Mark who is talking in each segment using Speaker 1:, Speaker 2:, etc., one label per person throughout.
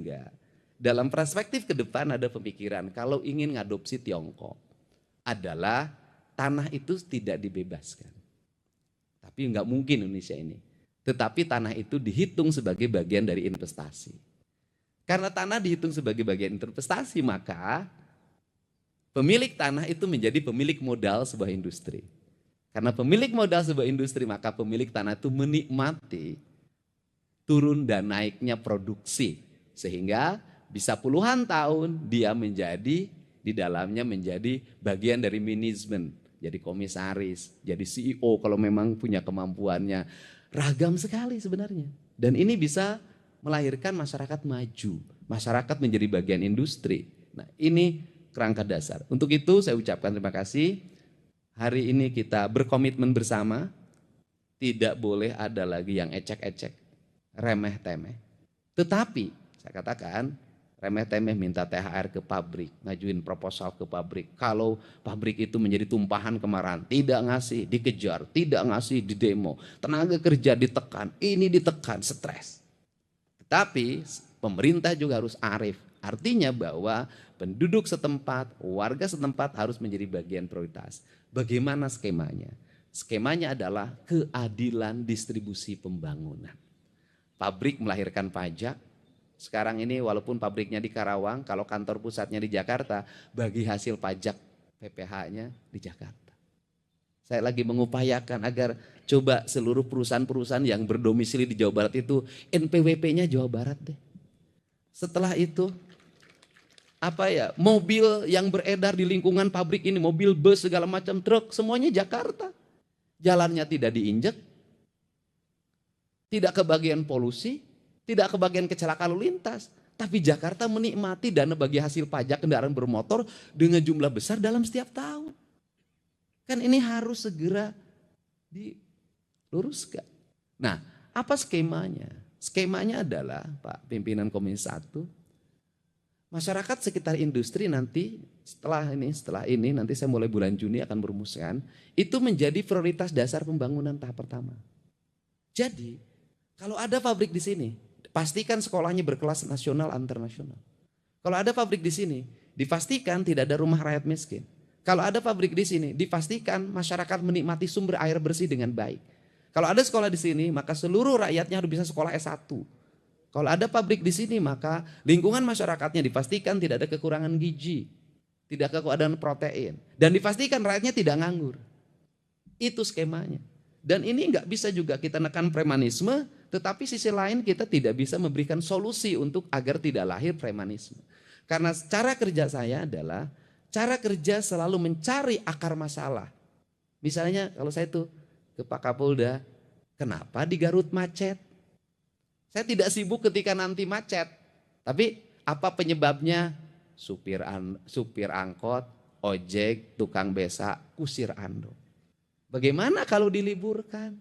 Speaker 1: Sehingga dalam perspektif ke depan ada pemikiran kalau ingin ngadopsi Tiongkok adalah tanah itu tidak dibebaskan. Tapi nggak mungkin Indonesia ini. Tetapi tanah itu dihitung sebagai bagian dari investasi. Karena tanah dihitung sebagai bagian investasi, maka pemilik tanah itu menjadi pemilik modal sebuah industri. Karena pemilik modal sebuah industri, maka pemilik tanah itu menikmati turun dan naiknya produksi. Sehingga bisa puluhan tahun dia menjadi, di dalamnya menjadi bagian dari manajemen. Jadi komisaris, jadi CEO kalau memang punya kemampuannya. Ragam sekali sebenarnya. Dan ini bisa melahirkan masyarakat maju. Masyarakat menjadi bagian industri. Nah ini kerangka dasar. Untuk itu saya ucapkan terima kasih. Hari ini kita berkomitmen bersama, tidak boleh ada lagi yang ecek-ecek, remeh-temeh. Tetapi saya katakan, remeh-temeh minta THR ke pabrik, ngajuin proposal ke pabrik. Kalau pabrik itu menjadi tumpahan kemarahan, tidak ngasih, dikejar, tidak ngasih, didemo. Tenaga kerja ditekan, ini ditekan, stres. Tetapi pemerintah juga harus arif. Artinya bahwa penduduk setempat, warga setempat harus menjadi bagian prioritas. Bagaimana skemanya? Skemanya adalah keadilan distribusi pembangunan. Pabrik melahirkan pajak. Sekarang ini walaupun pabriknya di Karawang, kalau kantor pusatnya di Jakarta, bagi hasil pajak PPh-nya di Jakarta. Saya lagi mengupayakan agar coba seluruh perusahaan-perusahaan yang berdomisili di Jawa Barat itu NPWP-nya Jawa Barat deh. Setelah itu mobil yang beredar di lingkungan pabrik ini, mobil bus segala macam, truk, semuanya Jakarta. Jalannya tidak diinjek, tidak kebagian polusi, tidak kebagian kecelakaan lalu lintas. Tapi Jakarta menikmati dana bagi hasil pajak kendaraan bermotor dengan jumlah besar dalam setiap tahun. Kan ini harus segera diluruskan. Nah, apa skemanya? Skemanya adalah Pak Pimpinan Komisi 1, masyarakat sekitar industri nanti setelah ini nanti saya mulai bulan Juni akan merumuskan, itu menjadi prioritas dasar pembangunan tahap pertama. Jadi, kalau ada pabrik di sini, pastikan sekolahnya berkelas nasional internasional. Kalau ada pabrik di sini, dipastikan tidak ada rumah rakyat miskin. Kalau ada pabrik di sini, dipastikan masyarakat menikmati sumber air bersih dengan baik. Kalau ada sekolah di sini, maka seluruh rakyatnya harus bisa sekolah S1. Kalau ada pabrik di sini, maka lingkungan masyarakatnya dipastikan tidak ada kekurangan gizi, tidak kekurangan protein, dan dipastikan rakyatnya tidak nganggur. Itu skemanya. Dan ini nggak bisa juga kita nekan premanisme, tetapi sisi lain kita tidak bisa memberikan solusi untuk agar tidak lahir premanisme. Karena cara kerja saya adalah cara kerja selalu mencari akar masalah. Misalnya kalau saya tuh ke Pak Kapolda, kenapa di Garut macet? Saya tidak sibuk ketika nanti macet, tapi apa penyebabnya? Supir angkot, ojek, tukang beca, kusir ando. Bagaimana kalau diliburkan?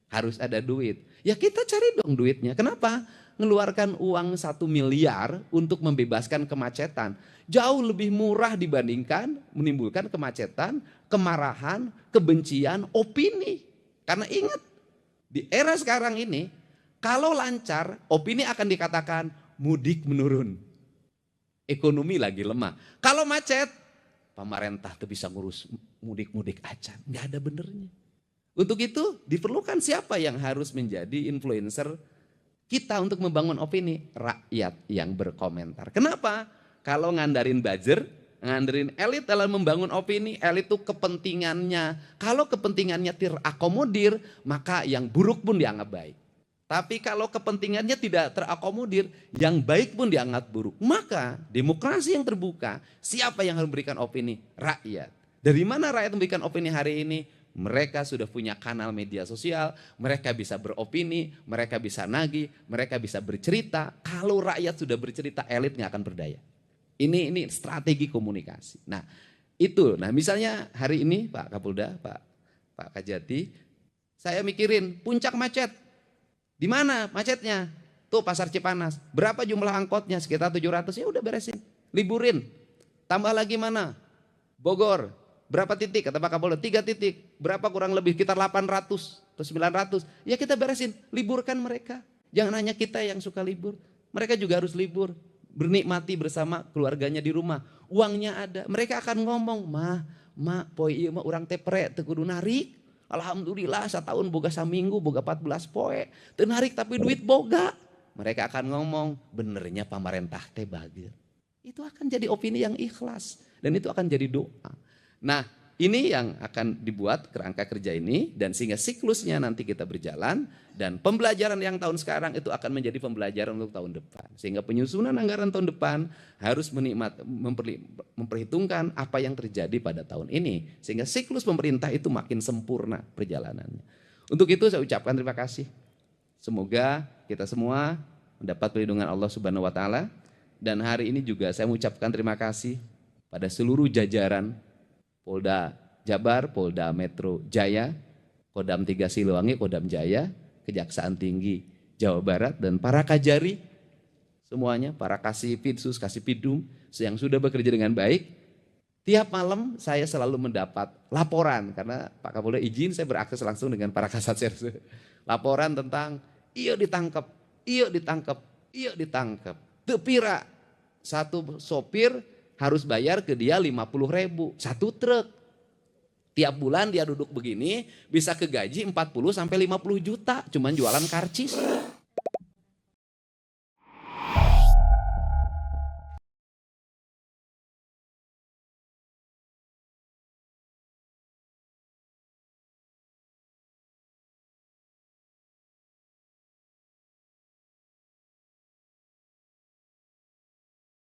Speaker 1: Harus ada duit. Ya kita cari dong duitnya. Kenapa? Ngeluarkan uang 1 miliar untuk membebaskan kemacetan. Jauh lebih murah dibandingkan menimbulkan kemacetan, kemarahan, kebencian, opini. Karena ingat, di era sekarang ini, kalau lancar, opini akan dikatakan mudik menurun. Ekonomi lagi lemah. Kalau macet, pemerintah tuh bisa ngurus mudik-mudik aja. Nggak ada benernya. Untuk itu diperlukan siapa yang harus menjadi influencer kita untuk membangun opini? Rakyat yang berkomentar. Kenapa? Kalau ngandarin buzzer, ngandarin elit dalam membangun opini, elit itu kepentingannya. Kalau kepentingannya terakomodir, maka yang buruk pun dianggap baik. Tapi kalau kepentingannya tidak terakomodir, yang baik pun dianggap buruk. Maka demokrasi yang terbuka, siapa yang harus memberikan opini? Rakyat. Dari mana rakyat memberikan opini hari ini? Mereka sudah punya kanal media sosial, mereka bisa beropini, mereka bisa nagih, mereka bisa bercerita. Kalau rakyat sudah bercerita, elit nggak akan berdaya. Ini strategi komunikasi. Nah itu, misalnya hari ini Pak Kapolda, Pak Kajati, saya mikirin puncak macet. Di mana macetnya? Tuh Pasar Cipanas. Berapa jumlah angkotnya? Sekitar 700. Ya udah beresin, liburin. Tambah lagi mana? Bogor. Berapa titik? Kata Pak Kapolda, 3 titik. Berapa kurang lebih? Sekitar 800 atau 900. Ya kita beresin, liburkan mereka. Jangan hanya kita yang suka libur. Mereka juga harus libur. bernikmati bersama keluarganya di rumah. Uangnya ada, mereka akan ngomong, mah, poe ieu mah urang teh prek teu kudu narik. Alhamdulillah setahun boga saminggu, boga 14 poe. Teu narik tapi duit boga. Mereka akan ngomong, benernya pamarentah teh bager. Itu akan jadi opini yang ikhlas. Dan itu akan jadi doa. Nah, ini yang akan dibuat kerangka kerja ini, dan sehingga siklusnya nanti kita berjalan, dan pembelajaran yang tahun sekarang itu akan menjadi pembelajaran untuk tahun depan. Sehingga penyusunan anggaran tahun depan harus memperhitungkan apa yang terjadi pada tahun ini. Sehingga siklus pemerintah itu makin sempurna perjalanannya. Untuk itu saya ucapkan terima kasih. Semoga kita semua mendapat perlindungan Allah Subhanahu wa Ta'ala. Dan hari ini juga saya mengucapkan terima kasih pada seluruh jajaran Polda Jabar, Polda Metro Jaya, Kodam 3 Siliwangi, Kodam Jaya, Kejaksaan Tinggi Jawa Barat, dan para kajari semuanya, para Kasipidsus, Kasipidum yang sudah bekerja dengan baik. Tiap malam saya selalu mendapat laporan, karena Pak Kapolda izin saya berakses langsung dengan para Kasat Serse. Laporan tentang iya ditangkap, iya ditangkap, iya ditangkap. Tepira satu sopir harus bayar ke dia 50.000 satu truk. Tiap bulan dia duduk begini bisa kegaji 40 sampai 50 juta cuman jualan karcis.